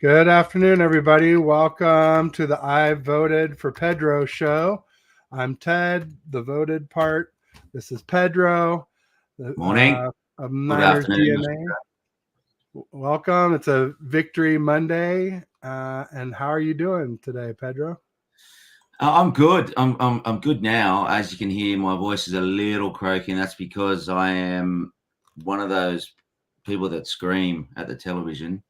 Good afternoon, everybody. Welcome to the I Voted for Pedro show. I'm Ted, the voted part. This is Pedro Morning. of Good Niners afternoon. DNA. Welcome. It's a Victory Monday. And how are you doing today, Pedro? I'm good. I'm good now. As you can hear, my voice is a little croaky, and that's because I am one of those people that scream at the television.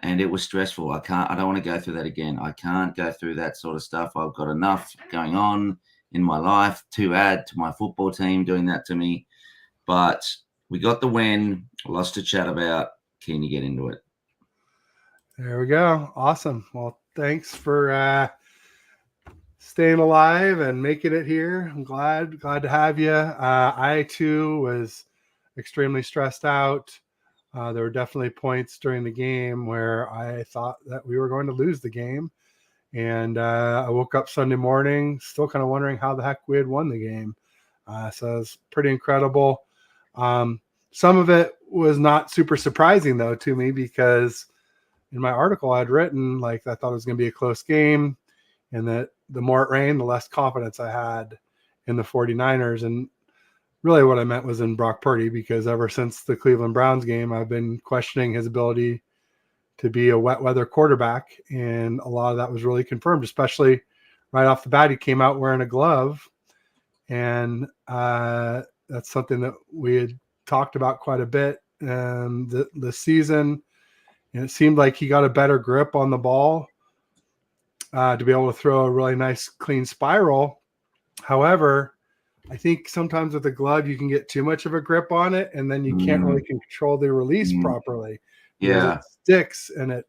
And it was stressful. I don't want to go through that again. I can't go through that sort of stuff. I've got enough going on in my life to add to my football team doing that to me. But we got the win. Lots to chat about. Keen to get into it. There we go. Awesome. Well, thanks for staying alive and making it here. I'm glad to have you. I too was extremely stressed out. There were definitely points during the game where I thought that we were going to lose the game. And I woke up Sunday morning still kind of wondering how the heck we had won the game. So it was pretty incredible. Some of it was not super surprising, though, to me, because in my article I'd written, I thought it was going to be a close game, and that the more it rained, the less confidence I had in the 49ers. And really what I meant was in Brock Purdy, because ever since the Cleveland Browns game, I've been questioning his ability to be a wet weather quarterback. And a lot of that was really confirmed, especially right off the bat. He came out wearing a glove. And that's something that we had talked about quite a bit the season. And it seemed like he got a better grip on the ball to be able to throw a really nice, clean spiral. However, I think sometimes with a glove, you can get too much of a grip on it, and then you can't really control the release properly. Yeah, it sticks and it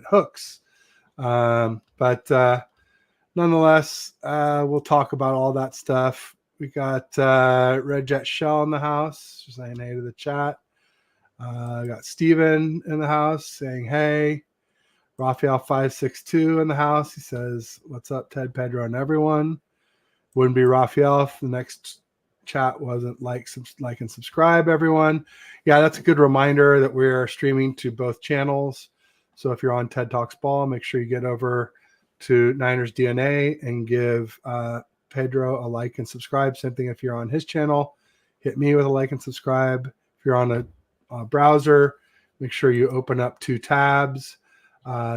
hooks. But nonetheless, we'll talk about all that stuff. We got Red Jet Shell in the house, just saying hey to the chat. Got Steven in the house saying hey. Raphael 562 in the house. He says, "What's up, Ted, Pedro, and everyone?" Wouldn't be Raphael if the next chat wasn't like and subscribe, everyone. Yeah, that's a good reminder that we're streaming to both channels. So if you're on TED Talks Ball, make sure you get over to Niners DNA and give Pedro a like and subscribe. Same thing if you're on his channel. Hit me with a like and subscribe. If you're on a browser, make sure you open up 2 tabs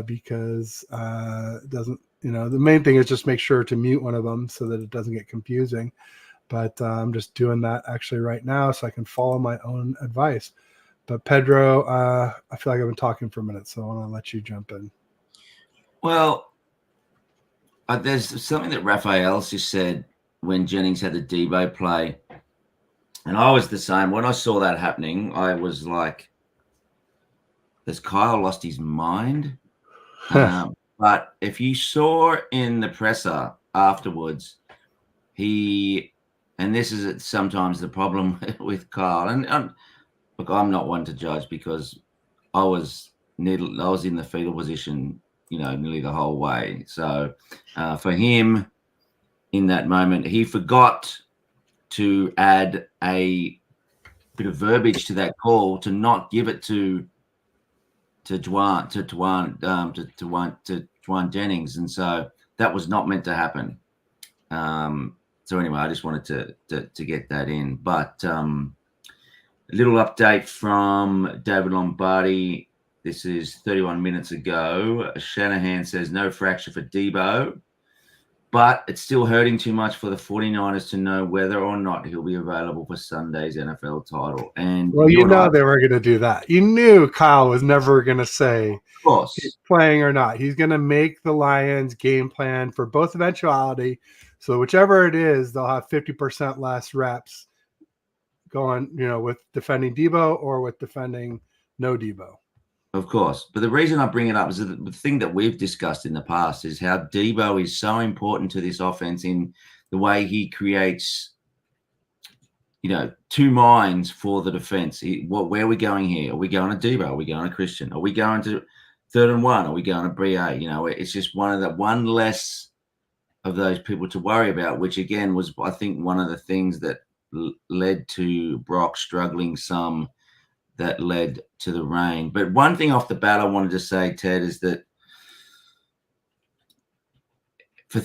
because it doesn't, the main thing is just make sure to mute one of them so that it doesn't get confusing. But I'm just doing that actually right now so I can follow my own advice. But Pedro, I feel like I've been talking for a minute, so I want to let you jump in. Well, there's something that Raphael just said when Jennings had the Debo play. And I was the same. When I saw that happening, I was like, has Kyle lost his mind? But if you saw in the presser afterwards, and this is sometimes the problem with Kyle, and look, I'm not one to judge because I was in the fetal position, nearly the whole way. So for him in that moment, he forgot to add a bit of verbiage to that call to not give it to Juwan Jennings, and so that was not meant to happen. So anyway, I just wanted to get that in. But a little update from David Lombardi. This is 31 minutes ago. Shanahan says no fracture for Debo, but it's still hurting too much for the 49ers to know whether or not he'll be available for Sunday's NFL title. And well, they were going to do that. You knew Kyle was never going to say of course he's playing or not. He's going to make the Lions game plan for both eventuality. So whichever it is, they'll have 50% less reps going, with defending Debo or with defending no Debo. Of course. But the reason I bring it up is that the thing that we've discussed in the past is how Debo is so important to this offense in the way he creates, 2 minds for the defense. Where are we going here? Are we going to Debo? Are we going to Christian? Are we going to 3rd and 1? Are we going to BA? It's just one less of those people to worry about, which again was, I think, one of the things that led to Brock struggling some that led to the rain. But one thing off the bat I wanted to say, Ted, is that for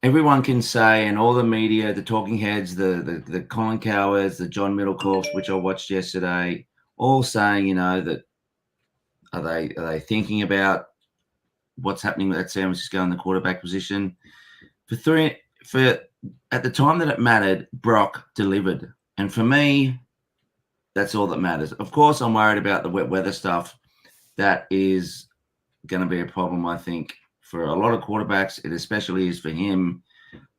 everyone can say, and all the media, the talking heads, the Colin Cowards, the John Middlecoffs, which I watched yesterday, all saying, that are they thinking about what's happening with that San Francisco in the quarterback position? For at the time that it mattered, Brock delivered, and for me, that's all that matters. Of course, I'm worried about the wet weather stuff. That is going to be a problem, I think, for a lot of quarterbacks. It especially is for him,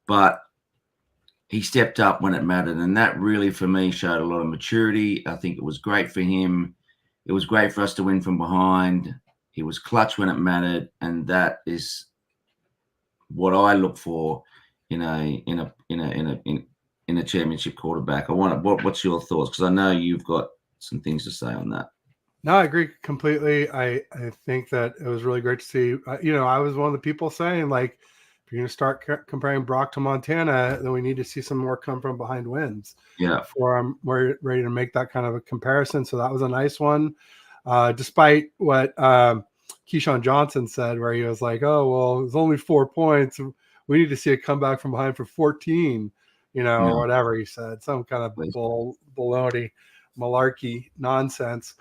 but he stepped up when it mattered, and that really, for me, showed a lot of maturity. I think it was great for him. It was great for us to win from behind. He was clutch when it mattered, and that is what I look for in a championship quarterback. What's your thoughts? Because I know you've got some things to say on that. No, I agree completely. I think that it was really great to see. I was one of the people saying, like, if you're going to start comparing Brock to Montana, then we need to see some more come from behind wins. Yeah, we're ready to make that kind of a comparison. So that was a nice one, despite what Keyshawn Johnson said, where he was like, "Oh, well, it's only 4 points. We need to see a comeback from behind for 14." Or whatever he said, some kind of baloney, malarkey nonsense.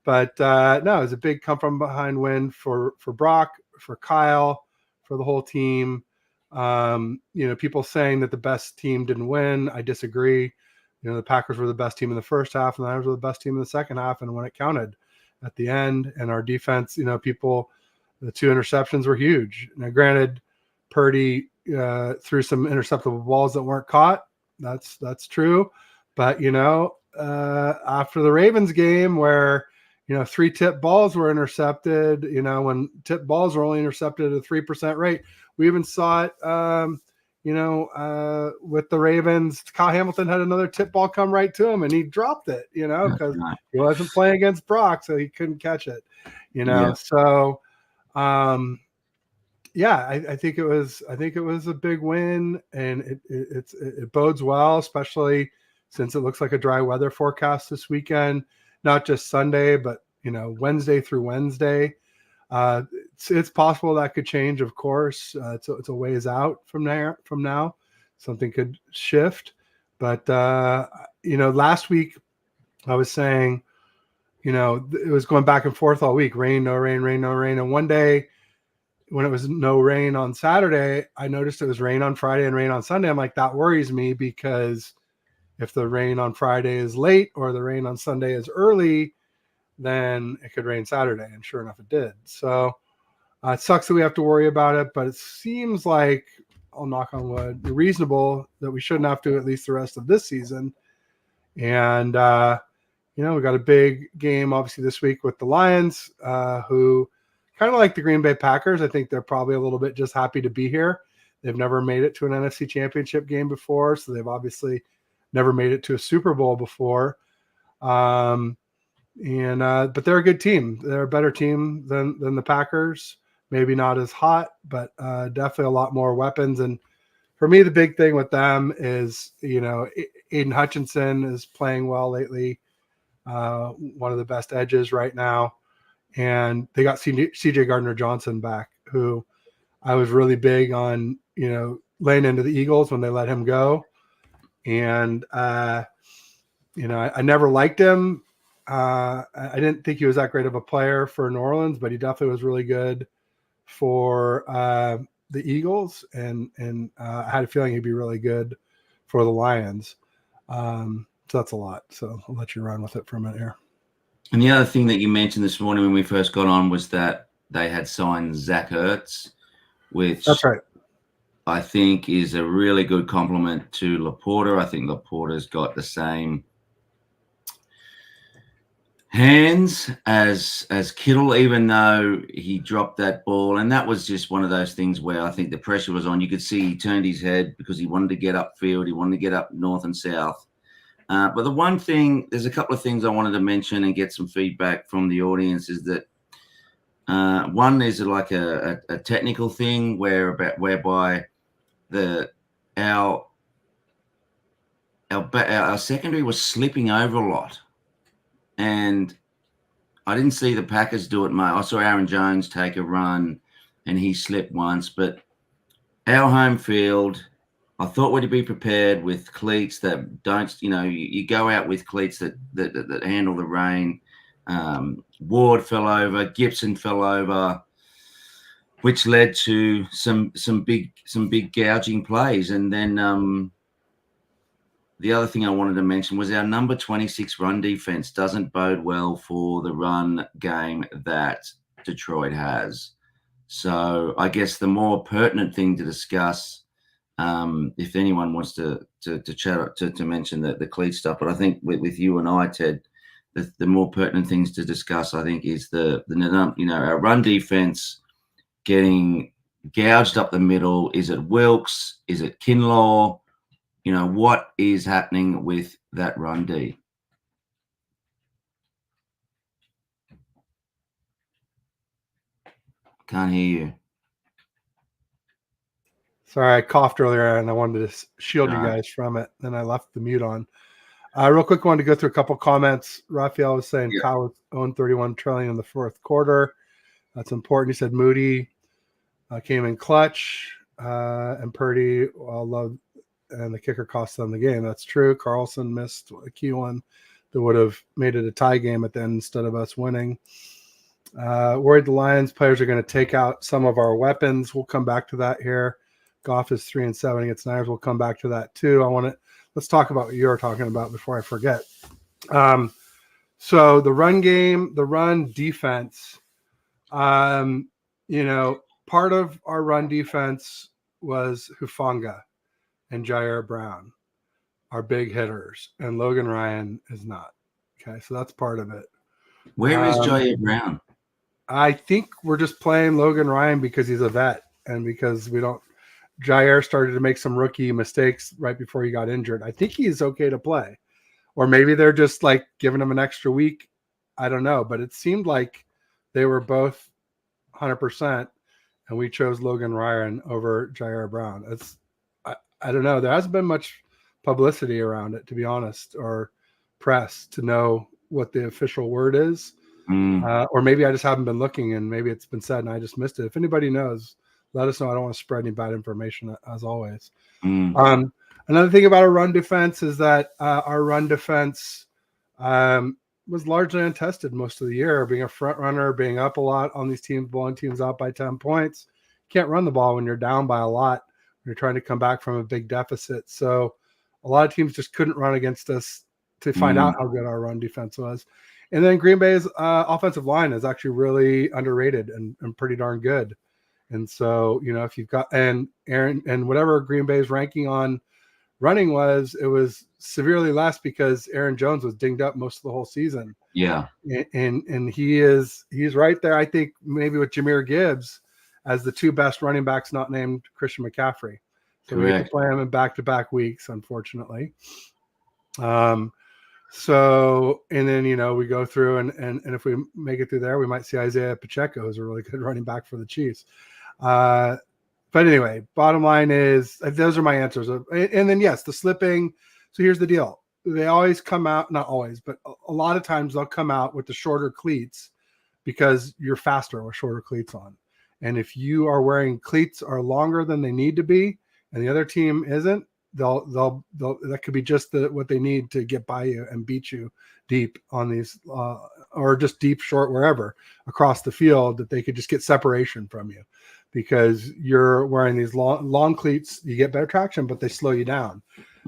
But no, it was a big come from behind win for Brock, for Kyle, for the whole team. People saying that the best team didn't win. I disagree. The Packers were the best team in the first half, and the Niners were the best team in the second half. And when it counted at the end, and our defense, the 2 interceptions were huge. Now, granted, Purdy threw some interceptable balls that weren't caught. That's true. But, after the Ravens game where, 3 tip balls were intercepted, when tip balls were only intercepted at a 3% rate, we even saw it, with the Ravens. Kyle Hamilton had another tip ball come right to him and he dropped it, because he wasn't playing against Brock, so he couldn't catch it, So, I think it was a big win, and it bodes well, especially since it looks like a dry weather forecast this weekend, not just Sunday, but Wednesday through Wednesday. It's possible that could change, of course. It's a ways out from now. Something could shift, but last week I was saying, it was going back and forth all week, rain, no rain, rain, no rain, and one day, when it was no rain on Saturday, I noticed it was rain on Friday and rain on Sunday. I'm like, that worries me, because if the rain on Friday is late or the rain on Sunday is early, then it could rain Saturday. And sure enough, it did. So it sucks that we have to worry about it, but it seems like, I'll knock on wood, reasonable that we shouldn't have to at least the rest of this season. And, we got a big game, obviously, this week with the Lions, who kind of like the Green Bay Packers. I think they're probably a little bit just happy to be here. They've never made it to an NFC Championship game before, so they've obviously never made it to a Super Bowl before. But they're a good team. They're a better team than the Packers. Maybe not as hot, but definitely a lot more weapons. And for me, the big thing with them is, Aiden Hutchinson is playing well lately. One of the best edges right now. And they got CJ Gardner-Johnson back, who I was really big on, laying into the Eagles when they let him go. And, I never liked him. I didn't think he was that great of a player for New Orleans, but he definitely was really good for the Eagles. And I had a feeling he'd be really good for the Lions. So that's a lot. So I'll let you run with it for a minute here. And the other thing that you mentioned this morning when we first got on was that they had signed Zach Ertz, which that's right. I think is a really good compliment to Laporta. I think Laporta's got the same hands as Kittle, even though he dropped that ball. And that was just one of those things where I think the pressure was on. You could see he turned his head because he wanted to get upfield. He wanted to get up north and south. But the one thing, there's a couple of things I wanted to mention and get some feedback from the audience is that one is like a technical thing whereby our secondary was slipping over a lot. and I didn't see the Packers do it much. I saw Aaron Jones take a run, and he slipped once. But our home field, I thought we'd be prepared with cleats that don't, you go out with cleats that handle the rain. Ward fell over, Gibson fell over, which led to some big gouging plays. And then the other thing I wanted to mention was our number 26 run defense doesn't bode well for the run game that Detroit has. So I guess the more pertinent thing to discuss, if anyone wants to chat to mention the cleat stuff, but I think with you and I, Ted, the more pertinent things to discuss, I think, is our run defense getting gouged up the middle. Is it Wilkes? Is it Kinlaw? What is happening with that run D? Can't hear you. Sorry, I coughed earlier and I wanted to shield you guys from it. Then I left the mute on. Real quick, wanted to go through a couple comments. Raphael was saying Kyle was owned 31 trailing in the fourth quarter. That's important. He said Moody came in clutch, and Purdy loved, and the kicker cost them the game. That's true. Carlson missed a key one that would have made it a tie game at the end instead of us winning. Worried the Lions players are going to take out some of our weapons. We'll come back to that here. Goff is 3-7 against Niners. We'll come back to that too. Let's talk about what you're talking about before I forget. So the run game, the run defense, part of our run defense was Hufanga and Jair Brown, our big hitters, and Logan Ryan is not. Okay, so that's part of it. Where is Jair Brown? I think we're just playing Logan Ryan because he's a vet and because Jair started to make some rookie mistakes right before he got injured. I think he's okay to play. Or maybe they're just like giving him an extra week. I don't know. But it seemed like they were both 100%, and we chose Logan Ryan over Jair Brown. I don't know. There hasn't been much publicity around it, to be honest, or press to know what the official word is. Or maybe I just haven't been looking and maybe it's been said and I just missed it. If anybody knows, let us know. I don't want to spread any bad information, as always. Another thing about our run defense is that our run defense was largely untested most of the year, being a front runner, being up a lot on these teams, blowing teams out by 10 points. You can't run the ball when you're down by a lot, when you're trying to come back from a big deficit. So a lot of teams just couldn't run against us to find out how good our run defense was. And then Green Bay's offensive line is actually really underrated and pretty darn good. And so, if you've got and Aaron and whatever Green Bay's ranking on running was, it was severely less because Aaron Jones was dinged up most of the whole season. Yeah. And he's right there, I think, maybe with Jahmyr Gibbs as the two best running backs not named Christian McCaffrey. So we get to play him in back-to-back weeks, unfortunately. So, and then, we go through and if we make it through there, we might see Isaiah Pacheco, who's a really good running back for the Chiefs. But anyway, bottom line is those are my answers. And then, yes, the slipping. So here's the deal. They always come out, not always, but a lot of times they'll come out with the shorter cleats because you're faster with shorter cleats on. And if you are wearing cleats are longer than they need to be, and the other team isn't, they'll that could be just what they need to get by you and beat you deep on these or just deep short wherever across the field, that they could just get separation from you because you're wearing these long cleats. You get better traction, but they slow you down.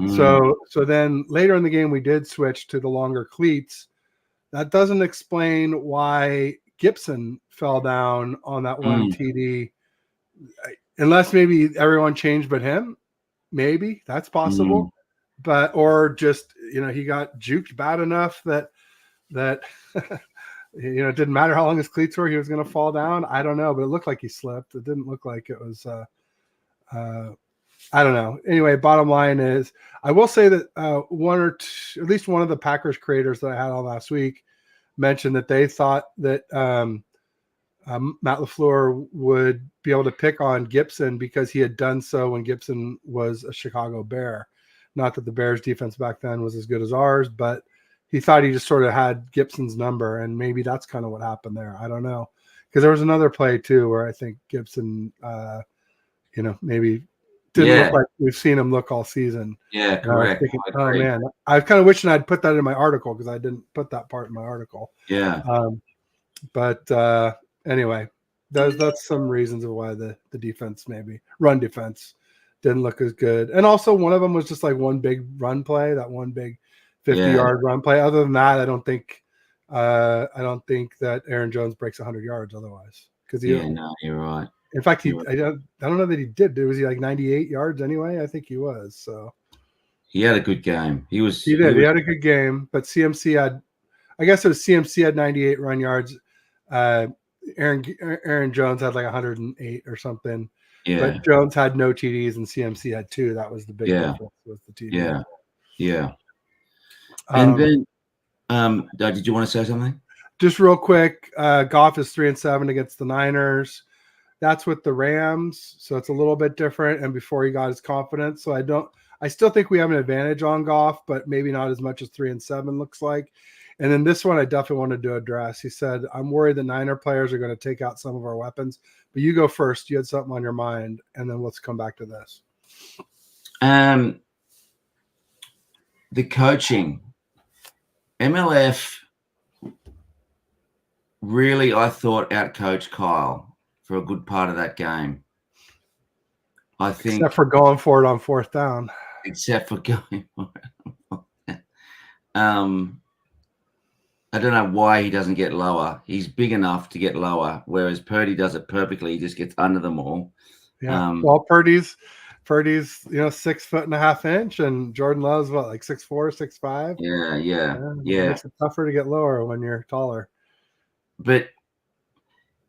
So then later in the game we did switch to the longer cleats. That doesn't explain why Gibson fell down on that one TD, unless maybe everyone changed but him. Maybe that's possible, but or just he got juked bad enough that it didn't matter how long his cleats were, he was going to fall down. I don't know, but it looked like he slipped. It didn't look like it was. I don't know. Anyway, bottom line is, I will say that at least one of the Packers creators that I had on last week mentioned that they thought that Matt LaFleur would be able to pick on Gibson because he had done so when Gibson was a Chicago Bear. Not that the Bears defense back then was as good as ours, but he thought he just sort of had Gibson's number, and maybe that's kind of what happened there. I don't know, because there was another play too where I think Gibson, maybe didn't look like we've seen him look all season. Yeah, correct. Thinking, oh man, I was kind of wishing I'd put that in my article because I didn't put that part in my article. Yeah. But anyway, that's some reasons of why the defense, maybe run defense, didn't look as good. And also one of them was just like one big run play, that one big 50-yard run play. Other than that, I don't think that Aaron Jones breaks 100 yards otherwise. Because no, you're right. In fact, I don't know that he did. Was he like 98 yards anyway? I think he was. So he had a good game. He did. He had a good game, but CMC had, I guess it was CMC had 98 run yards. Aaron Jones had like 108 or something. Yeah. But Jones had no TDs and CMC had 2. That was the big difference with the TDs. Yeah. Yeah. And then, did you want to say something? Just real quick, Goff is 3-7 against the Niners. That's with the Rams, so it's a little bit different. And before he got his confidence, so I still think we have an advantage on Goff, but maybe not as much as 3-7 looks like. And then this one, I definitely wanted to address. He said, "I'm worried the Niner players are going to take out some of our weapons." But you go first. You had something on your mind, and then let's come back to this. The coaching, MLF really, I thought, outcoached Kyle for a good part of that game. I think, except for going for it on 4th down. Except for going for it. I don't know why he doesn't get lower. He's big enough to get lower, whereas Purdy does it perfectly. He just gets under them all. Yeah. Well, Purdy's 6'1.5", and Jordan Love's what, like 6'4", 6'5". Yeah. It makes it tougher to get lower when you're taller. But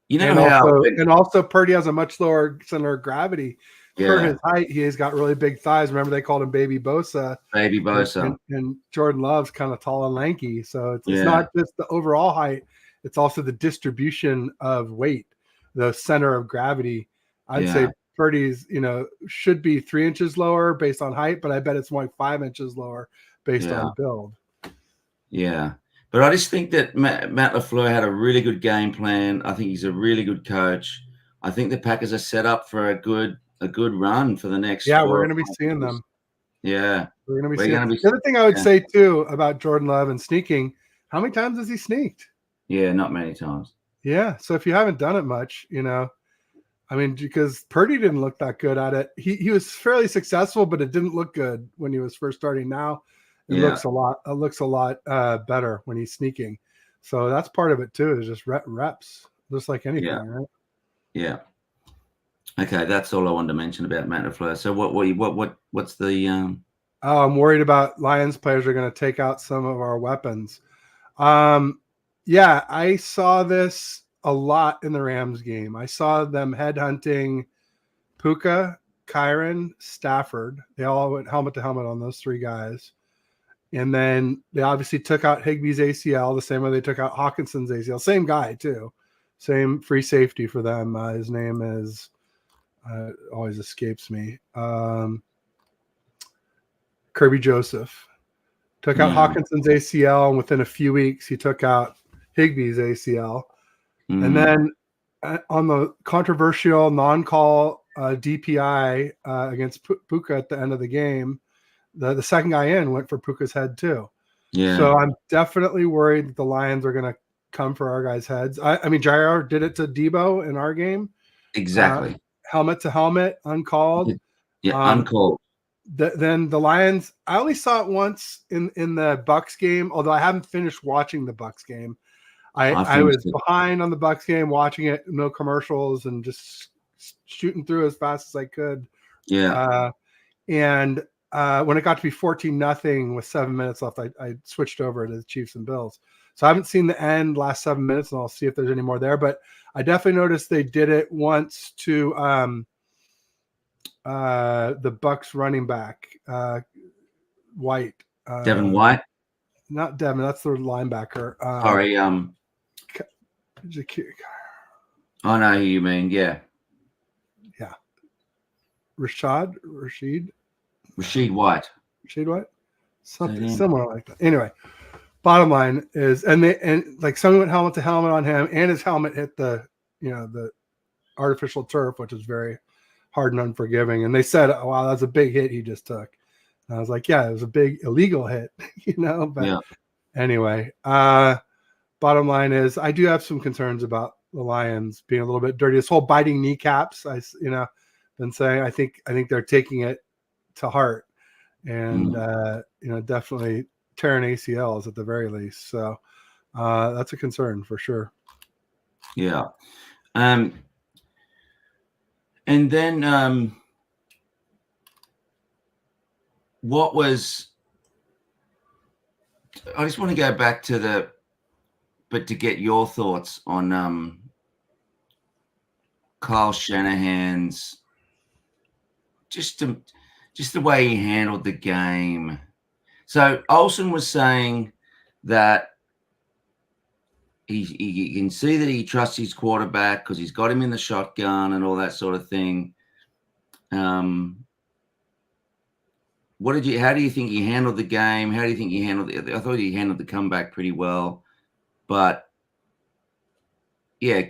you know and also Purdy has a much lower center of gravity for his height. He's got really big thighs. Remember they called him Baby Bosa. Baby Bosa. And Jordan Love's kind of tall and lanky. So it's not just the overall height, it's also the distribution of weight, the center of gravity. I'd say Purdy's, should be 3 inches lower based on height, but I bet it's more like 5 inches lower based on build. Yeah. But I just think that Matt LaFleur had a really good game plan. I think he's a really good coach. I think the Packers are set up for a good run for the next. Yeah, we're going to be seeing them. Yeah, we're going to be seeing them. The other thing I would say too about Jordan Love and sneaking, how many times has he sneaked? Yeah, not many times. Yeah, so if you haven't done it much, because Purdy didn't look that good at it. He was fairly successful, but it didn't look good when he was first starting. Now it looks a lot better when he's sneaking. So that's part of it too. Is just reps, just like anything, right? Yeah. Okay, that's all I wanted to mention about Matt LaFleur. So what's the? I'm worried about Lions players are going to take out some of our weapons. I saw this a lot in the Rams game. I saw them headhunting Puka, Kyron, Stafford. They all went helmet to helmet on those 3 guys. And then they obviously took out Higbee's ACL the same way they took out Hawkinson's ACL. Same guy, too. Same free safety for them. His name is always escapes me. Kirby Joseph. Took out Hawkinson's ACL, and within a few weeks, he took out Higbee's ACL. And then on the controversial non-call DPI against Puka at the end of the game, the second guy in went for Puka's head too. Yeah. So I'm definitely worried that the Lions are going to come for our guys' heads. I mean, Jair did it to Debo in our game. Exactly. Helmet to helmet, uncalled. Yeah, uncalled. Then the Lions, I only saw it once in the Bucks game, although I haven't finished watching the Bucks game. I was behind on the Bucks game, watching it, no commercials, and just shooting through as fast as I could. Yeah. And when it got to be 14-0 with 7 minutes left, I switched over to the Chiefs and Bills. So I haven't seen the end last 7 minutes, and I'll see if there's any more there. But I definitely noticed they did it once to the Bucks running back, White. Devin White? Not Devin, that's their linebacker. Sorry. I know who you mean, yeah. Yeah. Rashid White. Something similar like that. Anyway, bottom line is, and like someone went helmet to helmet on him, and his helmet hit the artificial turf, which is very hard and unforgiving. And they said, oh, wow, that's a big hit he just took. And I was like, yeah, it was a big illegal hit, but Yeah. anyway, bottom line is I do have some concerns about the Lions being a little bit dirty. This whole biting kneecaps, been saying, I think they're taking it to heart, and definitely tearing ACLs at the very least. So that's a concern for sure. Yeah. And then what was, I just want to go back to to get your thoughts on Kyle Shanahan's, just the way he handled the game. So Olsen was saying that he can see that he trusts his quarterback because he's got him in the shotgun and all that sort of thing. How do you think he handled the game? How do you think he handled it? I thought he handled the comeback pretty well, but yeah,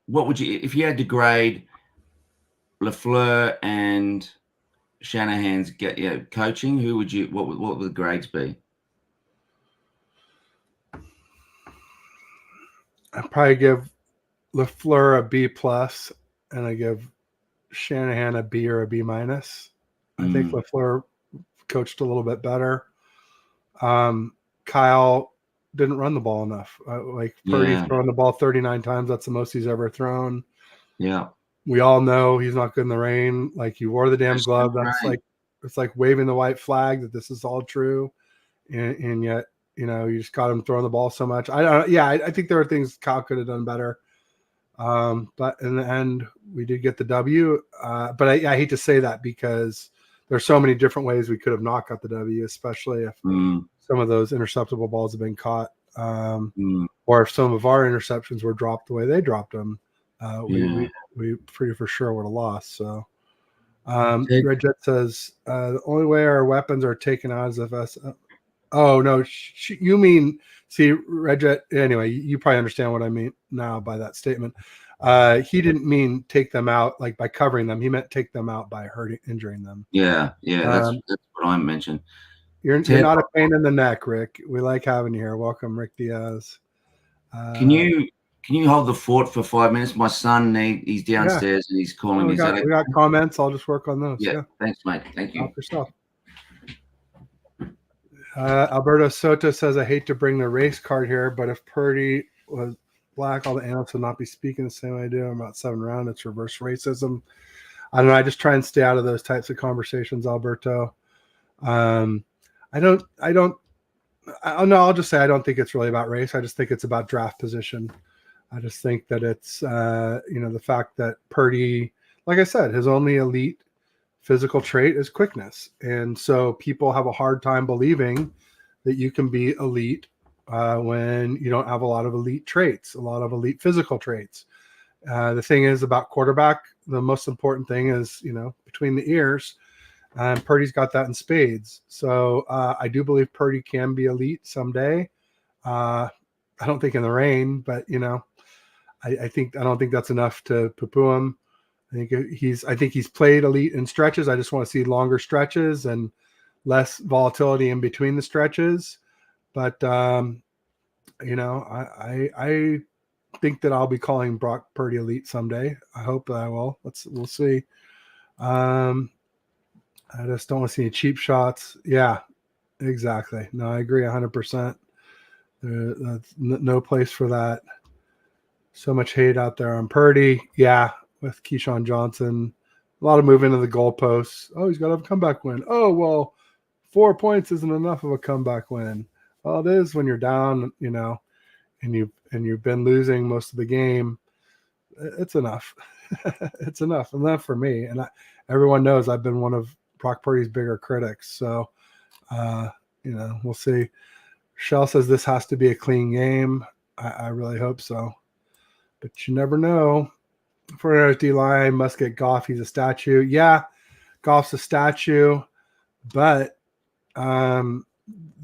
what would you, if you had to grade LaFleur and Shanahan's coaching, what would the grades be? I'd probably give LaFleur a B+, and I give Shanahan a B or a B-. I think LaFleur coached a little bit better. Kyle didn't run the ball enough. Purdy's thrown the ball 39 times. That's the most he's ever thrown. Yeah. We all know he's not good in the rain. Like, he wore the damn glove. That's right. It's like waving the white flag that this is all true. And yet, you just got him throwing the ball so much. I think there are things Kyle could have done better. But in the end, we did get the W. But I hate to say that because there's so many different ways we could have not got the W, especially if some of those interceptable balls have been caught, or if some of our interceptions were dropped the way they dropped them. We pretty for sure would have lost. So Red Jet says the only way our weapons are taken out is if us. Oh no, you mean, see, Red Jet. Anyway, you probably understand what I mean now by that statement. He didn't mean take them out like by covering them. He meant take them out by injuring them. Yeah, that's what I mentioned. You're not a pain in the neck, Rick. We like having you here. Welcome, Rick Diaz. Can you hold the fort for 5 minutes? My son, he's downstairs and he's calling me. We got comments. I'll just work on those. Yeah. Thanks, mate. Thank you. Help yourself. Alberto Soto says, I hate to bring the race card here, but if Purdy was black, all the analysts would not be speaking the same way I do. I'm about 7 round. It's reverse racism. I don't know. I just try and stay out of those types of conversations, Alberto. I'll just say I don't think it's really about race. I just think it's about draft position. I just think that it's, the fact that Purdy, like I said, his only elite physical trait is quickness. And so people have a hard time believing that you can be elite when you don't have a lot of elite traits, a lot of elite physical traits. The thing is about quarterback, the most important thing is, between the ears. And Purdy's got that in spades. So I do believe Purdy can be elite someday. I don't think in the rain, but, I don't think that's enough to poo-poo him. I think he's played elite in stretches. I just want to see longer stretches and less volatility in between the stretches. But, I think that I'll be calling Brock Purdy elite someday. I hope that I will. We'll see. I just don't want to see any cheap shots. Yeah, exactly. No, I agree 100%. There's no place for that. So much hate out there on Purdy. Yeah, with Keyshawn Johnson. A lot of moving of the goalposts. Oh, he's got to have a comeback win. Oh, well, 4 points isn't enough of a comeback win. Well, it is when you're down, and you've been losing most of the game. It's enough. It's enough. Enough for me. And everyone knows I've been one of Brock Purdy's bigger critics. So, we'll see. Shell says this has to be a clean game. I really hope so. But you never know. For D-line, must get Goff. He's a statue. Yeah, Goff's a statue. But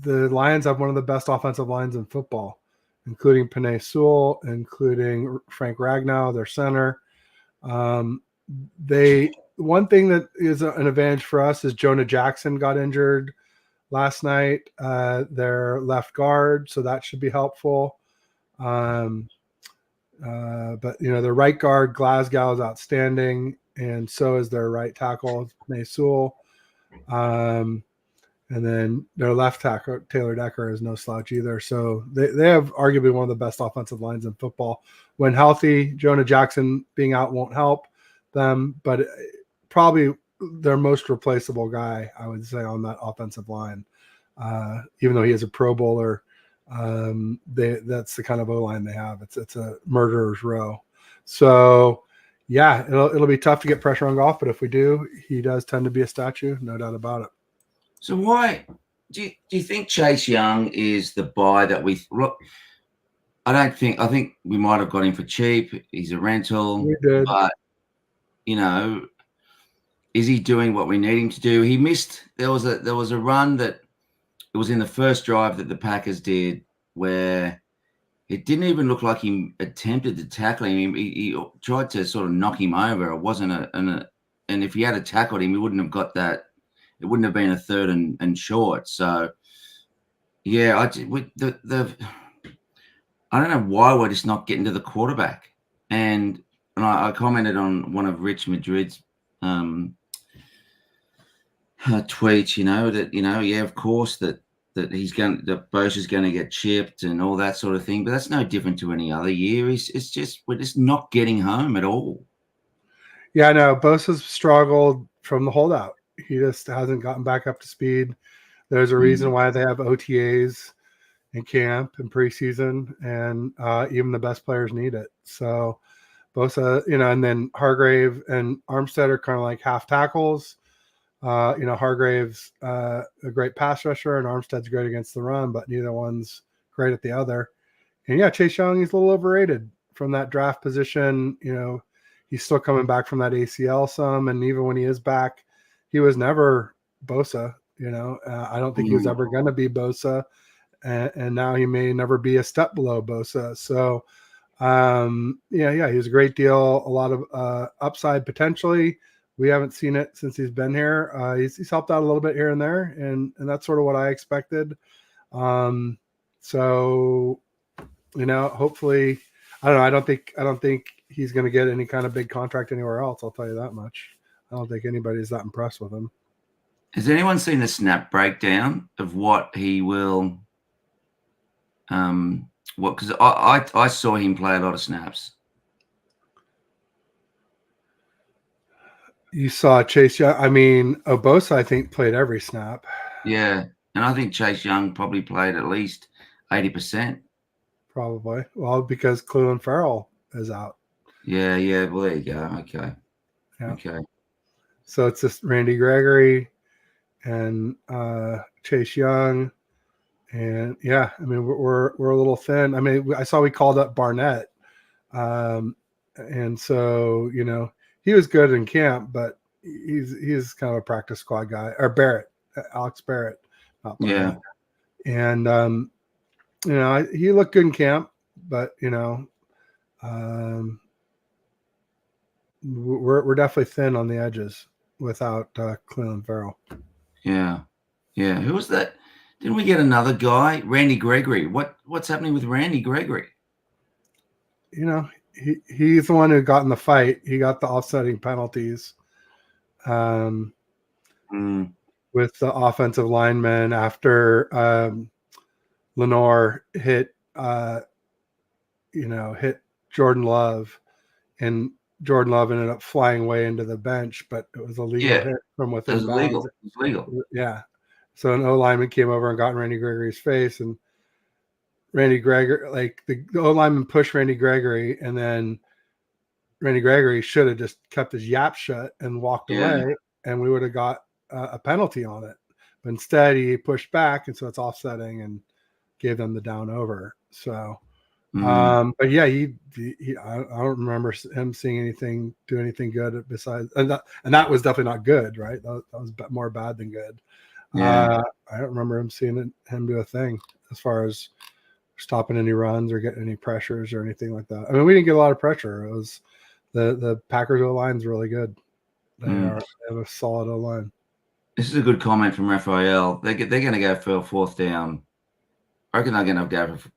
the Lions have one of the best offensive lines in football, including Penei Sewell, including Frank Ragnow, their center. One thing that is an advantage for us is Jonah Jackson got injured last night, their left guard, so that should be helpful. But their right guard Glasgow is outstanding, and so is their right tackle Penei Sewell. And then their left tackle, Taylor Decker, is no slouch either. So they have arguably one of the best offensive lines in football. When healthy, Jonah Jackson being out won't help them, but probably their most replaceable guy, I would say, on that offensive line. Even though he is a Pro Bowler, that's the kind of O-line they have. It's a murderer's row. So, yeah, it'll be tough to get pressure on Goff, but if we do, he does tend to be a statue, no doubt about it. So why do you think Chase Young is the buy that we look? I think we might have got him for cheap. He's a rental. We did. But is he doing what we need him to do? He missed. There was a run that it was in the first drive that the Packers did where it didn't even look like he attempted to tackle him. He tried to sort of knock him over. It wasn't and if he had tackled him, he wouldn't have got that. It wouldn't have been a third and short. So, yeah, I don't know why we're just not getting to the quarterback. And I commented on one of Rich Madrid's tweets, that yeah, of course that Bosa's going to get chipped and all that sort of thing. But that's no different to any other year. It's just we're just not getting home at all. Yeah, no, Bosa's struggled from the holdout. He just hasn't gotten back up to speed. There's a reason why they have OTAs in camp and preseason, and even the best players need it. So Bosa, and then Hargrave and Armstead are kind of like half tackles. Hargrave's a great pass rusher, and Armstead's great against the run, but neither one's great at the other. And yeah, Chase Young, he's a little overrated from that draft position. He's still coming back from that ACL some, and even when he is back, he was never Bosa. I don't think he was ever going to be Bosa, and now he may never be a step below Bosa. So, he was a great deal, a lot of upside potentially. We haven't seen it since he's been here. He's helped out a little bit here and there, and that's sort of what I expected. So, hopefully, I don't know. I don't think he's going to get any kind of big contract anywhere else. I'll tell you that much. I don't think anybody's that impressed with him. Has anyone seen the snap breakdown of what he will? Because I saw him play a lot of snaps. You saw Chase Young. I mean, Bosa, I think, played every snap. Yeah, and I think Chase Young probably played at least 80%. Probably. Well, because Clelin Ferrell is out. Yeah. Well, there you go. Okay. Yeah. Okay. So it's just Randy Gregory and Chase Young, and yeah, I mean we're a little thin. I mean, I saw we called up Barnett, and so he was good in camp, but he's kind of a practice squad guy. Or Barrett, Alex Barrett, not Barnett. Yeah, and he looked good in camp, but we're definitely thin on the edges without Clelin Ferrell. Yeah. Who was that? Didn't we get another guy, Randy Gregory? What's happening with Randy Gregory? He's the one who got in the fight. He got the offsetting penalties with the offensive lineman after Lenore hit Jordan Love, and Jordan Love ended up flying way into the bench, but it was a legal hit from within bounds. It was legal. Yeah. So an O lineman came over and got in Randy Gregory's face, and Randy Gregory, like the O lineman pushed Randy Gregory, and then Randy Gregory should have just kept his yap shut and walked away, and we would have got a penalty on it. But instead, he pushed back, and so it's offsetting and gave them the down over. So. But yeah, I don't remember him do anything good besides, and that was definitely not good, right? That was more bad than good. Yeah. I don't remember him do a thing as far as stopping any runs or getting any pressures or anything like that. I mean, we didn't get a lot of pressure. It was the Packers O line's really good. They have a solid O line. This is a good comment from Raphael. They're going to go for a fourth down. I reckon they're going to go for.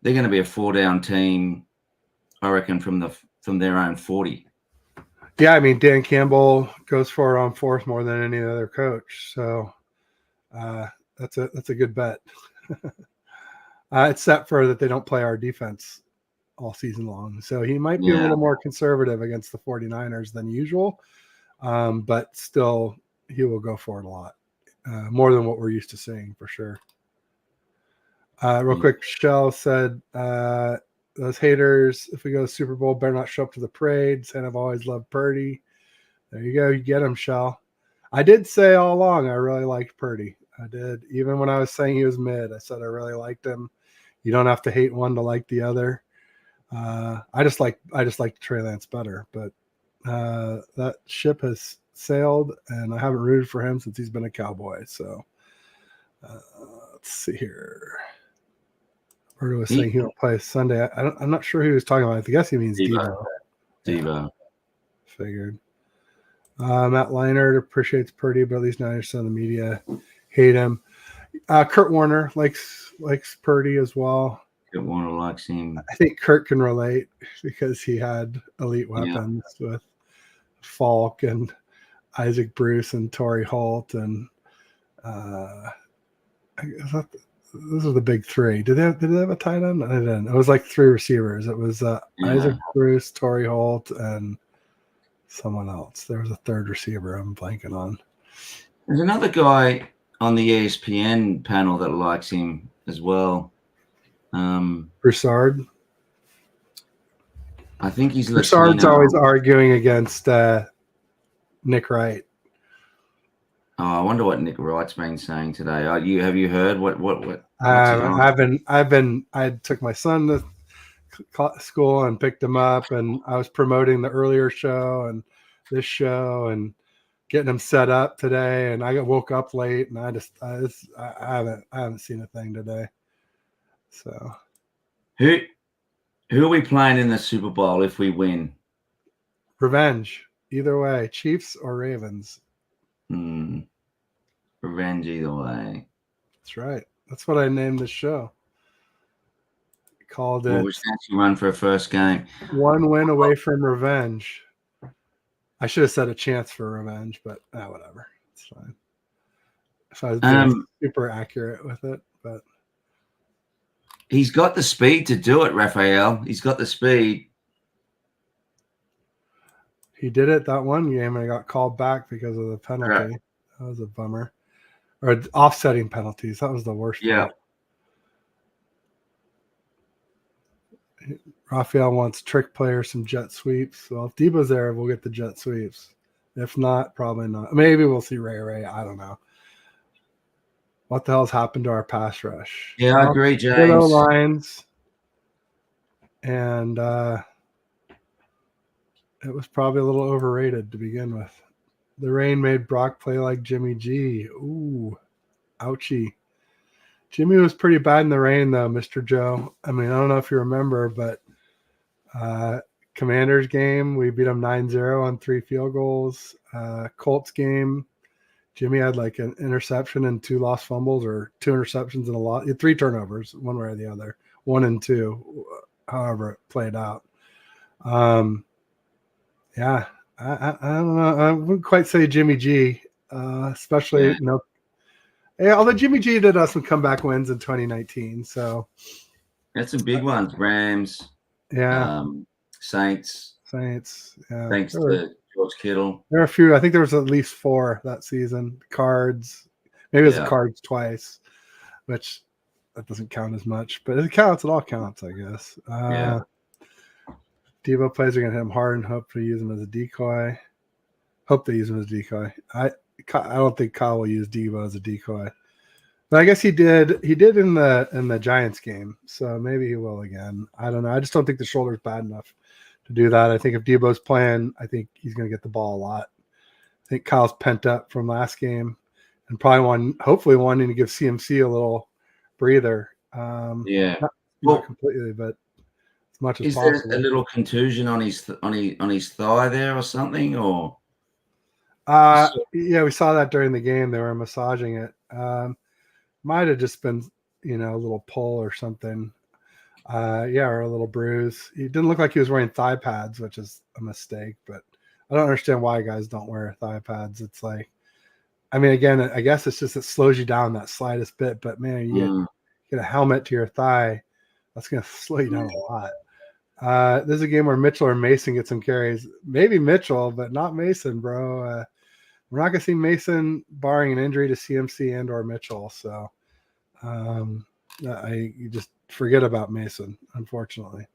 They're going to be a 4-down team. I reckon from their own 40. Yeah, I mean Dan Campbell goes for it on fourth more than any other coach, so that's a good bet. Except for that they don't play our defense all season long, so he might be a little more conservative against the 49ers than usual, but still he will go for it a lot, more than what we're used to seeing for sure. Real quick, Shell said those haters, if we go to the Super Bowl, better not show up to the parade, saying I've always loved Purdy. There you go. You get him, Shell. I did say all along I really liked Purdy. I did. Even when I was saying he was mid, I said I really liked him. You don't have to hate one to like the other. I just like Trey Lance better, but that ship has sailed, and I haven't rooted for him since he's been a Cowboy. So let's see here. Birdo was saying he won't play Sunday. I'm not sure who he was talking about. I guess he means Devo. Devo. Figured. Matt Leinart appreciates Purdy, but at least 90% of the media hate him. Kurt Warner likes Purdy as well. Kurt Warner likes him. I think Kurt can relate because he had elite weapons with Falk and Isaac Bruce and Torrey Holt, and those are the big three. Did they have a tight end? I didn't. It was like three receivers. It was Isaac Bruce, Torrey Holt, and someone else. There was a third receiver I'm blanking on. There's another guy on the ESPN panel that likes him as well. Broussard. I think he's Broussard's always arguing against Nick Wright. Oh, I wonder what Nick Wright's been saying today. Have you heard what? I took my son to school and picked him up, and I was promoting the earlier show and this show and getting him set up today. And I woke up late, and I haven't seen a thing today. So, who are we playing in the Super Bowl if we win? Revenge, either way, Chiefs or Ravens. Revenge either way. That's right. That's what I named the show. Called it. We should actually run for a first game. One win away from revenge. I should have said a chance for revenge, but whatever. It's fine. If I was being super accurate with it, but he's got the speed to do it, Raphael. He's got the speed. He did it that one game, and I got called back because of the penalty. Right. That was a bummer. Or offsetting penalties. That was the worst. Yeah. Part. Raphael wants trick players, some jet sweeps. Well, if Debo's there, we'll get the jet sweeps. If not, probably not. Maybe we'll see Ray. I don't know. What the hell's happened to our pass rush? Yeah, I agree, James. Lines. And it was probably a little overrated to begin with. The rain made Brock play like Jimmy G. Ooh, ouchie. Jimmy was pretty bad in the rain, though, Mr. Joe. I mean, I don't know if you remember, but Commanders game, we beat them 9-0 on 3 field goals. Colts game, Jimmy had like an interception and 2 lost fumbles, or 2 interceptions and 3 turnovers, one way or the other, 1 and 2, however it played out. Yeah. I don't know. I wouldn't quite say Jimmy G, especially although Jimmy G did have some comeback wins in 2019. So that's some big ones. Rams, Saints. Yeah. Thanks to George Kittle. There are a few. I think there was at least 4 that season. Cards, maybe it was the Cards twice, which that doesn't count as much, but it counts. It all counts, I guess. Devo plays are going to hit him hard and hope to use him as a decoy. Hope they use him as a decoy. I don't think Kyle will use Devo as a decoy, but I guess he did in the Giants game, so maybe he will again. I don't know. I just don't think the shoulder's bad enough to do that. I think if Devo's playing, I think he's going to get the ball a lot. I think Kyle's pent up from last game. and probably hopefully wanting to give CMC a little breather. Yeah. Not completely, but as much as Is possible. there a little contusion on his thigh there or something, or? Yeah, we saw that during the game. They were massaging it. Might have just been, a little pull or something. Or a little bruise. He didn't look like he was wearing thigh pads, which is a mistake, but I don't understand why guys don't wear thigh pads. It's like, I mean, again, I guess it's just, it slows you down that slightest bit, but man, you get a helmet to your thigh, that's going to slow you down a lot. This is a game where Mitchell or Mason get some carries. Maybe Mitchell, but not Mason, bro. We're not going to see Mason barring an injury to CMC and or Mitchell. So you just forget about Mason, unfortunately.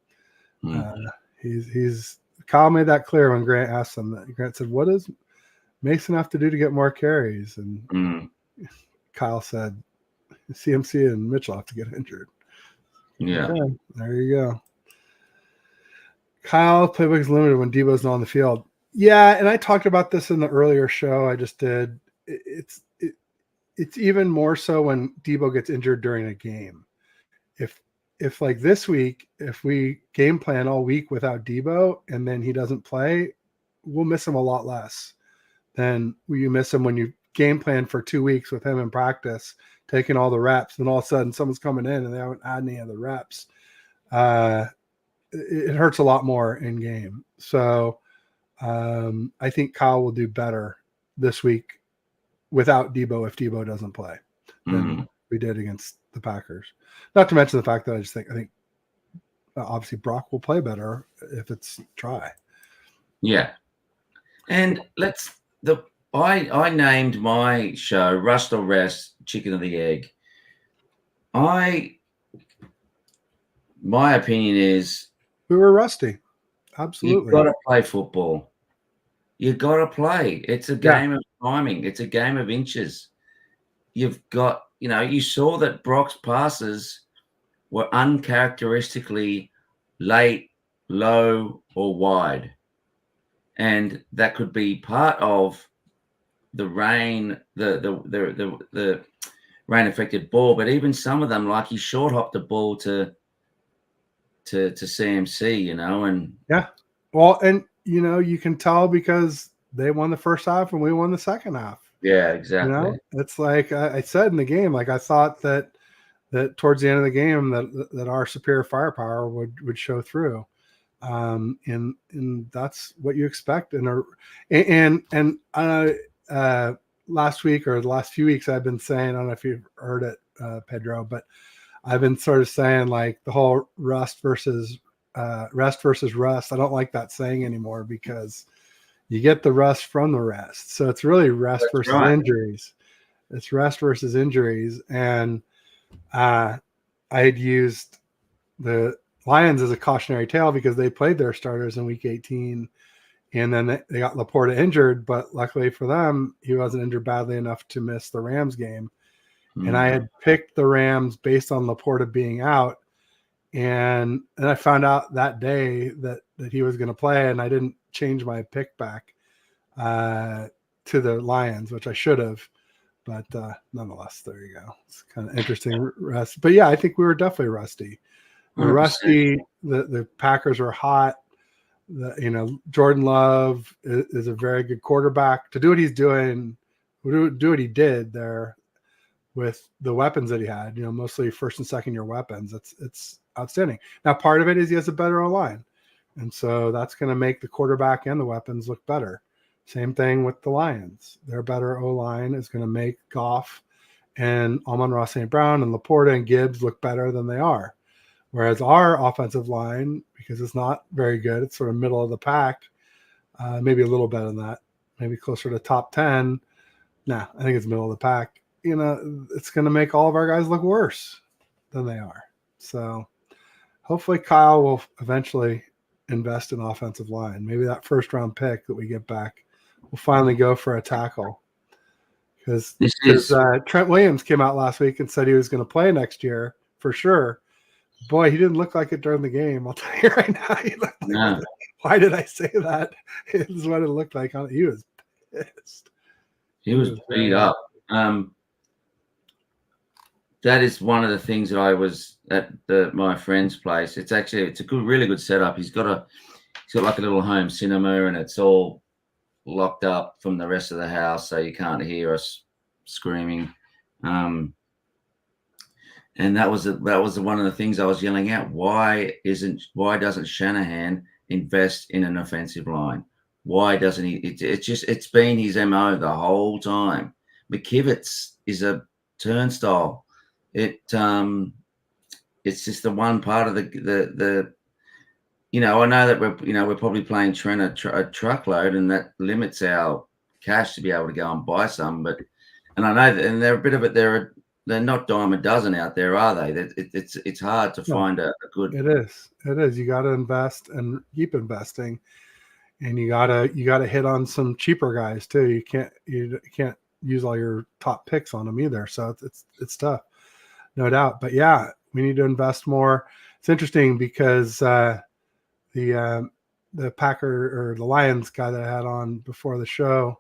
He's Kyle made that clear when Grant asked him that. Grant said, "What does Mason have to do to get more carries?" And Kyle said, "CMC and Mitchell have to get injured." Yeah. Okay, there you go. Kyle, playbook is limited when Debo's not on the field. Yeah, and I talked about this in the earlier show I just did. It's even more so when Debo gets injured during a game. If like this week, if we game plan all week without Debo and then he doesn't play, we'll miss him a lot less than you miss him when you game plan for 2 weeks with him in practice, taking all the reps, and all of a sudden someone's coming in and they haven't had any of the reps. It hurts a lot more in game. So I think Kyle will do better this week without Debo if Debo doesn't play than we did against the Packers. Not to mention the fact that I think obviously Brock will play better if it's try. Yeah. And I named my show Rust or Rest, Chicken or the Egg. My opinion is we were rusty. Absolutely. You've got to play football. You've got to play. It's a game of timing. It's a game of inches. You've got, you saw that Brock's passes were uncharacteristically late, low, or wide. And that could be part of the rain, the rain affected ball, but even some of them, like he short hopped the ball to CMC, and well, and you can tell because they won the first half and we won the second half. Yeah, exactly. It's like I said in the game, like I thought that towards the end of the game that our superior firepower would show through. And that's what you expect. And last week or the last few weeks, I've been saying, I don't know if you've heard it, Pedro, but I've been sort of saying like the whole rest versus rust. I don't like that saying anymore because you get the rust from the rest. So it's really rest versus injuries. It's rest versus injuries. And I had used the Lions as a cautionary tale because they played their starters in week 18 and then they got Laporta injured, but luckily for them, he wasn't injured badly enough to miss the Rams game. And I had picked the Rams based on Laporta being out. And I found out that day that he was going to play, and I didn't change my pick back to the Lions, which I should have. But nonetheless, there you go. It's kind of interesting rest. But yeah, I think we were definitely rusty. We're rusty. The Packers were hot. Jordan Love is a very good quarterback. To do what he's doing, do what he did there with the weapons that he had, mostly first and second year weapons. It's outstanding. Now, part of it is he has a better O-line. And so that's going to make the quarterback and the weapons look better. Same thing with the Lions. Their better O-line is going to make Goff and Amon-Ra St. Brown and Laporta and Gibbs look better than they are. Whereas our offensive line, because it's not very good, it's sort of middle of the pack, maybe a little better than that, maybe closer to top 10. Nah, I think it's middle of the pack. It's going to make all of our guys look worse than they are. So hopefully Kyle will eventually invest in offensive line. Maybe that first round pick that we get back will finally go for a tackle. Because Trent Williams came out last week and said he was going to play next year for sure. Boy, he didn't look like it during the game. I'll tell you right now. Why did I say that? This is what it looked like. He was pissed. He was beat up. That is one of the things that I was at my friend's place. It's a really good setup. He's got like a little home cinema, and it's all locked up from the rest of the house, so you can't hear us screaming. And that was one of the things I was yelling out. Why doesn't Shanahan invest in an offensive line? Why doesn't he? It's been his MO the whole time. McKivitz is a turnstile. It's just the one part of the I know that we're probably playing Trent a truckload, and that limits our cash to be able to go and buy some. And I know that, and they're a bit of it. They're not dime a dozen out there, are they? It's hard to find a good. It is. You got to invest and keep investing, and you gotta hit on some cheaper guys too. You can't use all your top picks on them either. So it's tough, no doubt. But yeah, we need to invest more. It's interesting because the Packer or the Lions guy that I had on before the show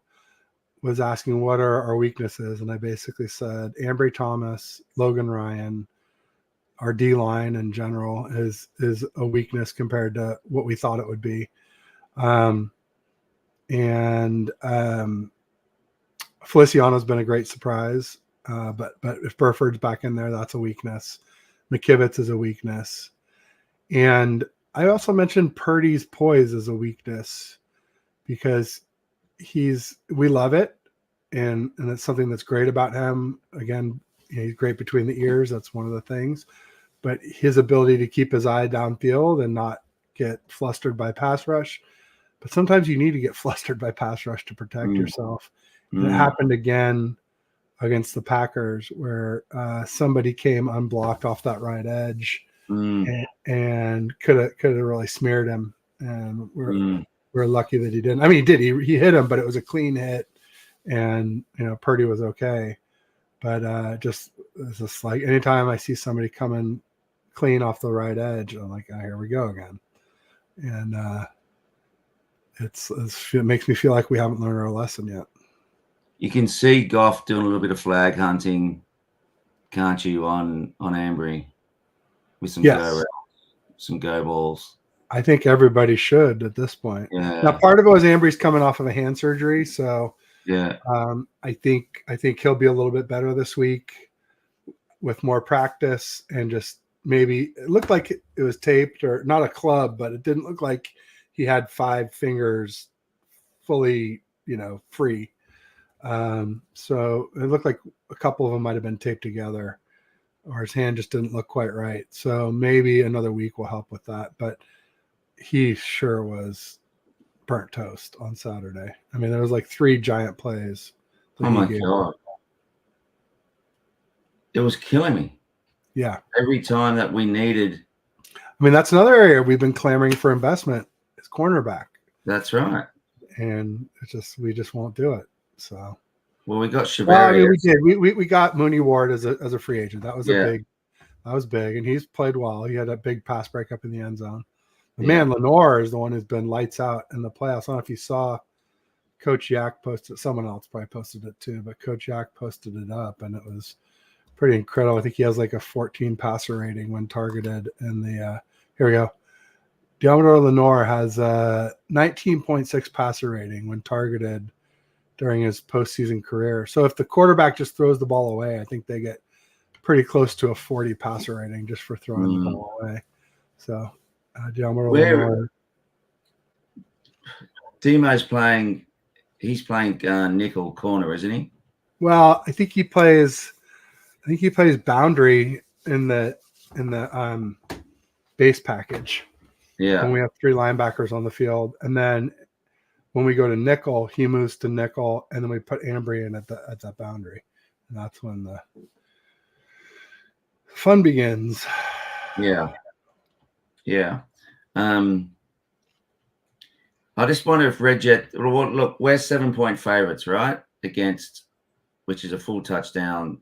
was asking what are our weaknesses, and I basically said Ambry Thomas, Logan Ryan, our D line in general is a weakness compared to what we thought it would be. Feliciano's been a great surprise, but if Burford's back in there, that's a weakness. McKivitz is a weakness, and I also mentioned Purdy's poise as a weakness because we love it, and it's something that's great about him. Again, he's great between the ears. That's one of the things, but his ability to keep his eye downfield and not get flustered by pass rush. But sometimes you need to get flustered by pass rush to protect yourself. It happened again against the Packers where somebody came unblocked off that right edge and could have really smeared him. And we're lucky that he didn't. I mean, he did. He hit him, but it was a clean hit, and Purdy was okay. But it's just like anytime I see somebody coming clean off the right edge, I'm like, oh, here we go again. And it makes me feel like we haven't learned our lesson yet. You can see Goff doing a little bit of flag hunting, can't you, on Ambry with some go balls. I think everybody should at this point. Yeah. Now, part of it was Ambry's coming off of a hand surgery, so yeah. I think he'll be a little bit better this week with more practice, and just maybe it looked like it was taped or not a club, but it didn't look like he had 5 fingers fully, free. So it looked like a couple of them might have been taped together, or his hand just didn't look quite right. So maybe another week will help with that. But he sure was burnt toast on Saturday. I mean, there was like 3 giant plays. Oh my God. It was killing me. Yeah. Every time that we needed. I mean, that's another area we've been clamoring for investment is cornerback. That's right. And we just won't do it. So, well, we got Shavarius. Well, I mean, we did. We got Mooney Ward as a free agent. That was big, and he's played well. He had a big pass breakup in the end zone. But man, Lenore is the one who's been lights out in the playoffs. I don't know if you saw Coach Yak posted. Someone else probably posted it too, but Coach Yak posted it up, and it was pretty incredible. I think he has like a 14 passer rating when targeted. And here we go. Deommodore Lenore has a 19.6 passer rating when targeted during his postseason career. So if the quarterback just throws the ball away, I think they get pretty close to a 40 passer rating just for throwing the ball away. So Deommodore Demo's playing. He's playing nickel corner, isn't he? Well, I think he plays boundary in the base package. Yeah. When we have 3 linebackers on the field, and then when we go to nickel, he moves to nickel, and then we put Ambry in at that boundary, and that's when the fun begins. Yeah. I just wonder if Red Jet. Look, we're 7-point favorites, right? Against, which is a full touchdown.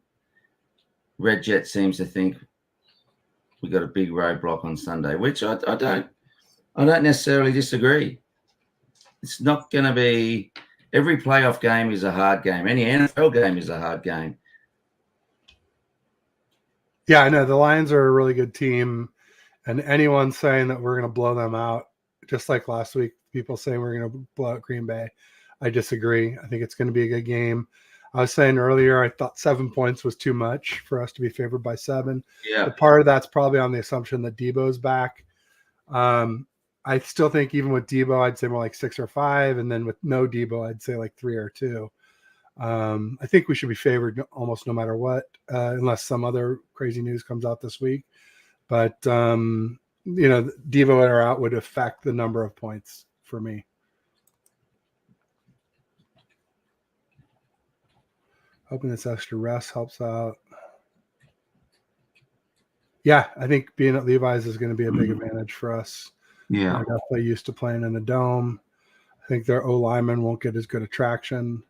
Red Jet seems to think we got a big roadblock on Sunday, which I don't necessarily disagree. It's not going to be Every playoff game is a hard game. Any NFL game is a hard game. Yeah, I know the Lions are a really good team, and anyone saying that we're going to blow them out, just like last week, people saying we're going to blow out Green Bay, I disagree. I think it's going to be a good game. I was saying earlier, I thought 7 points was too much for us to be favored by 7. Yeah. But part of that's probably on the assumption that Debo's back. I still think even with Debo, I'd say more like 6 or 5, and then with no Debo, I'd say like 3 or 2. I think we should be favored almost no matter what, unless some other crazy news comes out this week. But Devo in or out would affect the number of points for me. Hoping this extra rest helps out. Yeah, I think being at Levi's is going to be a big advantage for us. Yeah. They're definitely used to playing in the dome. I think their O-lineman won't get as good a traction.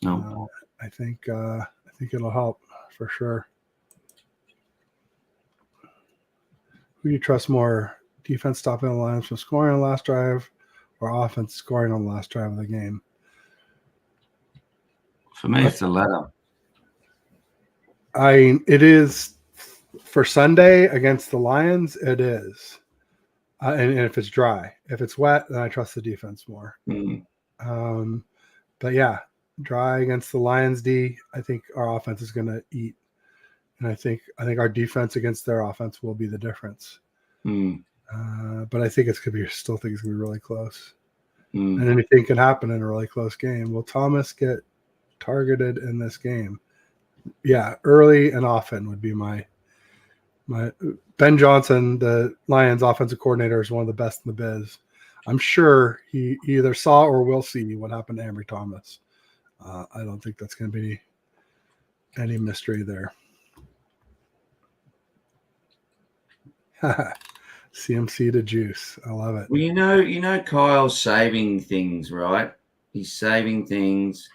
No. I think it'll help for sure. Who do you trust more? Defense stopping the Lions from scoring on the last drive, or offense scoring on the last drive of the game? For me, it's the latter. It is for Sunday against the Lions. It is, and if it's dry, if it's wet, then I trust the defense more. But yeah, dry against the Lions D, I think our offense is going to eat, and I think our defense against their offense will be the difference. But I think it's going to be. Still think it's going to be really close, and anything can happen in a really close game. Will Thomas get targeted in this game? Yeah, early and often would be my Ben Johnson, the Lions offensive coordinator, is one of the best in the biz. I'm sure he either saw or will see what happened to Ambry Thomas. I don't think that's going to be any mystery there. CMC to juice. I love it. Well, you know, Kyle's saving things, right? He's saving things.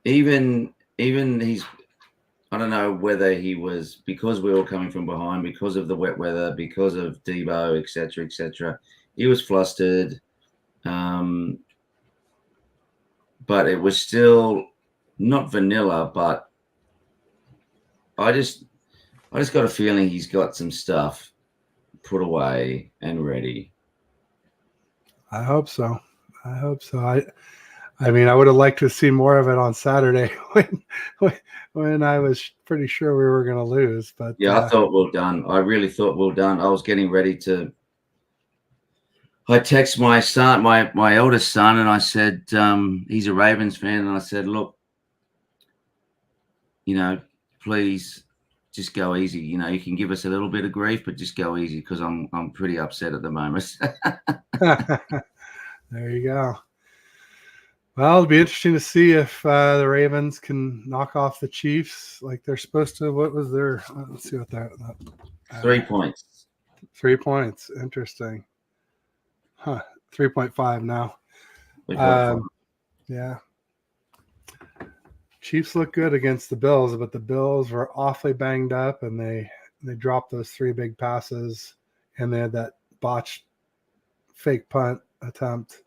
Even he's, I don't know whether he was, because we were coming from behind, because of the wet weather, because of Debo, etc., etc. He was flustered, but it was still not vanilla. But I just got a feeling he's got some stuff put away and ready. I hope so. I mean, I would have liked to see more of it on Saturday when I was pretty sure we were going to lose. But yeah, I thought well done. I really thought well done. I was getting ready to. I text my son, my eldest son, and I said he's a Ravens fan, and I said, look, please just go easy. You can give us a little bit of grief, but just go easy because I'm pretty upset at the moment. There you go. Well, it'll be interesting to see if the Ravens can knock off the Chiefs like they're supposed to. What was their? Let's see what that. 3 points. 3 points. Interesting. 3.5 now. Yeah. Chiefs look good against the Bills, but the Bills were awfully banged up, and they dropped those 3 big passes, and they had that botched fake punt attempt.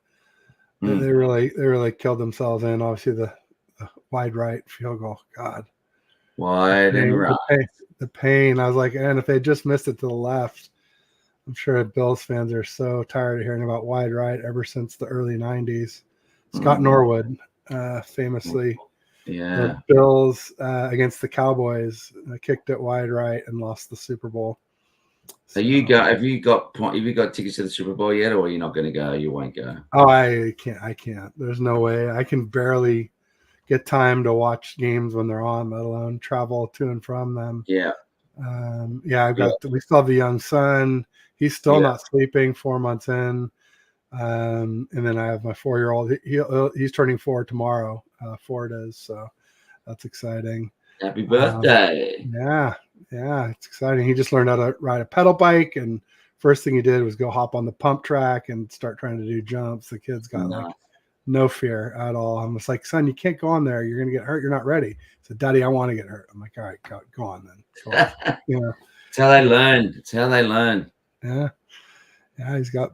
They really killed themselves in. Obviously, the wide right field goal. God, wide and right. The pain. I was like, and if they just missed it to the left, I'm sure Bills fans are so tired of hearing about wide right ever since the early '90s. Scott Norwood, famously, the Bills against the Cowboys kicked it wide right and lost the Super Bowl. So, have you got tickets to the Super Bowl yet, or are you not going to go? You won't go. Oh, I can't. There's no way. I can barely get time to watch games when they're on, let alone travel to and from them. Yeah. We still have the young son. He's still not sleeping 4 months in. And then I have my 4-year-old. He's turning 4 tomorrow. Ford is, so that's exciting. Happy birthday. Yeah, it's exciting. He just learned how to ride a pedal bike, and first thing he did was go hop on the pump track and start trying to do jumps. The kid's got like no fear at all. I'm just like, son, you can't go on there. You're going to get hurt. You're not ready. He said, Daddy, I want to get hurt. I'm like, all right, go on then. It's how they learn. Yeah, he's got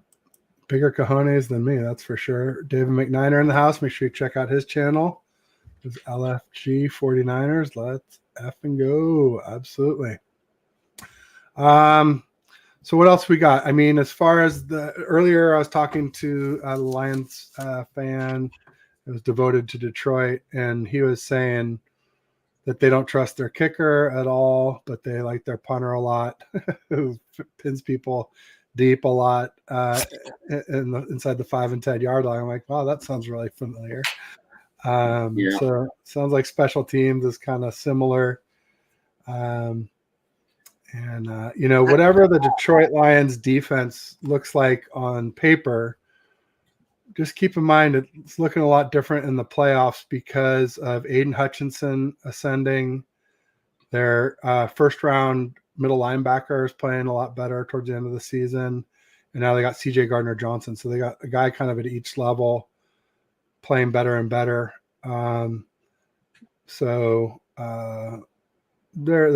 bigger cojones than me, that's for sure. David McNiner in the house. Make sure you check out his channel. It's LFG 49ers. Let's effing go. Absolutely. So what else we got? I mean, as far as earlier, I was talking to a Lions fan who was devoted to Detroit, and he was saying that they don't trust their kicker at all, but they like their punter a lot, who pins people deep a lot inside the 5 and 10 yard line. I'm like, wow, that sounds really familiar. So sounds like special teams is kind of similar. Whatever the Detroit Lions defense looks like on paper, just keep in mind it's looking a lot different in the playoffs because of Aiden Hutchinson ascending. Their first round middle linebacker is playing a lot better towards the end of the season. And now they got CJ Gardner-Johnson. So they got a guy kind of at each level playing better and better. They're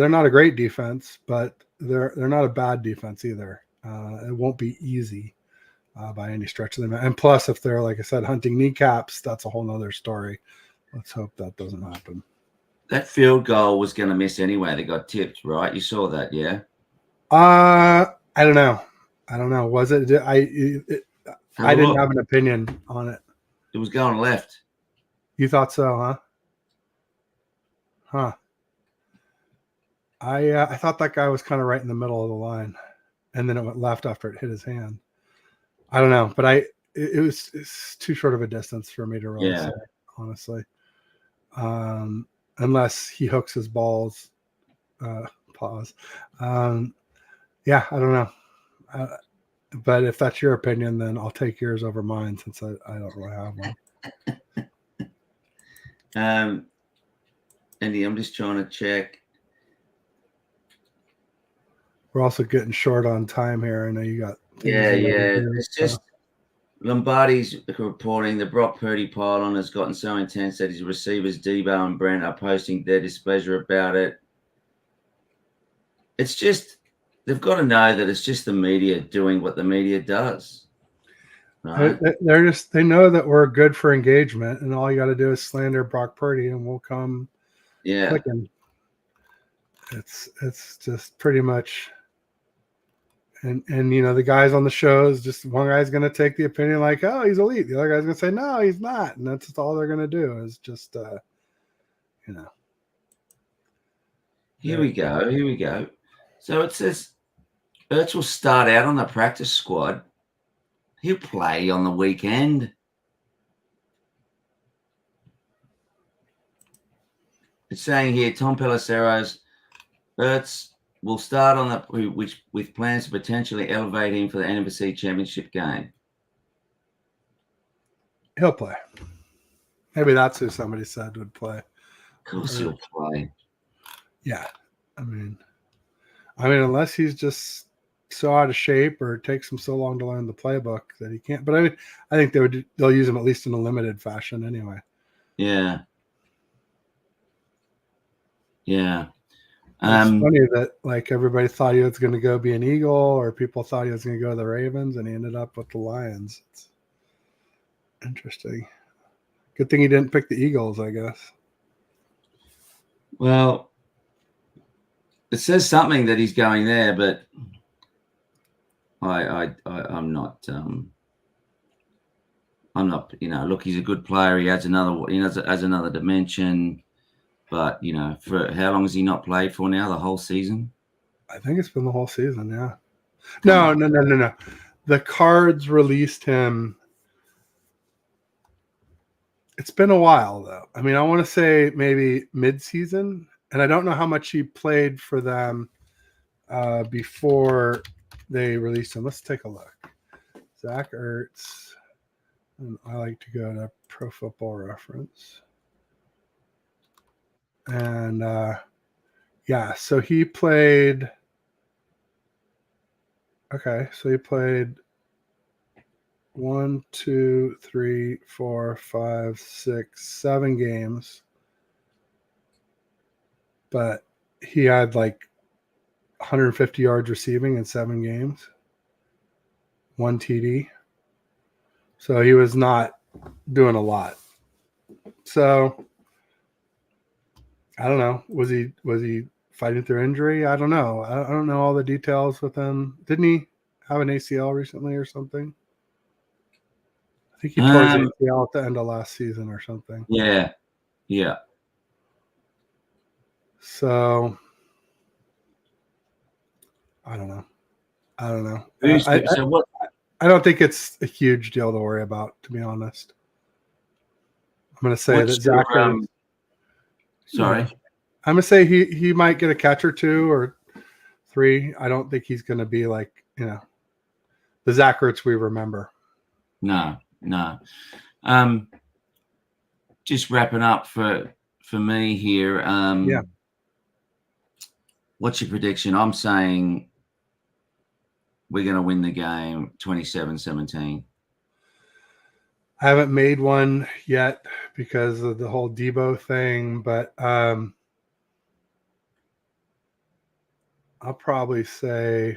not a great defense, but they're not a bad defense either. It won't be easy by any stretch of them. And plus, if they're, like I said, hunting kneecaps, that's a whole nother story. Let's hope that doesn't happen. That field goal was going to miss anyway. They got tipped, right? You saw that, yeah? I don't know. Was it? I didn't have an opinion on it. It was going left. You thought so, huh? Huh. I thought that guy was kind of right in the middle of the line, and then it went left after it hit his hand. I don't know, but it's too short of a distance for me to really say, honestly. Unless he hooks his balls, pause. I don't know. But if that's your opinion, then I'll take yours over mine since I don't really have one. Andy, I'm just trying to check. We're also getting short on time here. I know you got. It's just Lombardi's reporting that Brock Purdy pylon has gotten so intense that his receivers Debo and Brent are posting their displeasure about it. It's just they've got to know that it's just the media doing what the media does. Right? They know that we're good for engagement, and all you got to do is slander Brock Purdy, and we'll come. Yeah, clicking. It's just pretty much. And the guys on the shows, just one guy's going to take the opinion like, oh, he's elite. The other guy's going to say, no, he's not. And that's just all they're going to do is just, Here we go. So it says Ertz will start out on the practice squad. He'll play on the weekend. It's saying here, Tom Pelissero's Ertz will start on with plans to potentially elevate him for the NFC Championship game. He'll play. Maybe that's who somebody said would play. Of course he'll play. Yeah. I mean, unless he's just so out of shape or it takes him so long to learn the playbook that he can't. But I think they'll use him at least in a limited fashion anyway. Yeah. Yeah. It's funny that like everybody thought he was going to go be an Eagle, or people thought he was going to go to the Ravens, and he ended up with the Lions. It's interesting. Good thing he didn't pick the Eagles, I guess. Well, it says something that he's going there, but I'm not. Look, he's a good player. He adds another dimension. But, for how long has he not played for now? The whole season? I think it's been the whole season, yeah. No. The Cards released him. It's been a while, though. I mean, I want to say maybe mid-season. And I don't know how much he played for them before they released him. Let's take a look. Zach Ertz. And I like to go to Pro Football Reference. And so he played. Okay, so he played 1, 2, 3, 4, 5, 6, 7 games, but he had like 150 yards receiving in 7 games, 1 TD. So he was not doing a lot. So I don't know. Was he fighting through injury? I don't know. I don't know all the details with him. Didn't he have an ACL recently or something? I think he tore his ACL at the end of last season or something. Yeah. So I don't know. So what? I don't think it's a huge deal to worry about, to be honest. I'm going to say that Zach. Sorry. I'm going to say he might get a catch or 2 or 3. I don't think he's going to be like, the Zach Ertz we remember. No. Just wrapping up for me here. Yeah. What's your prediction? I'm saying we're going to win the game 27-17. I haven't made one yet because of the whole Debo thing, but I'll probably say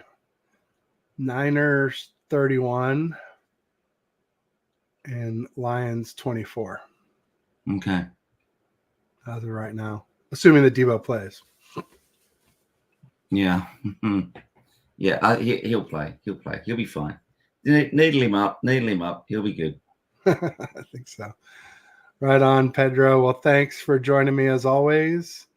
Niners 31 and Lions 24. Okay. As of right now, assuming that Debo plays. Yeah. Yeah. He'll play. He'll be fine. Needle him up. He'll be good. I think so. Right on, Pedro. Well, thanks for joining me as always.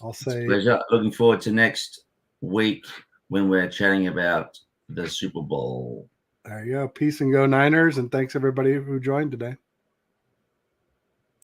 I'll say it's a pleasure. Looking forward to next week when we're chatting about the Super Bowl. There you go. Peace and go Niners. And thanks everybody who joined today.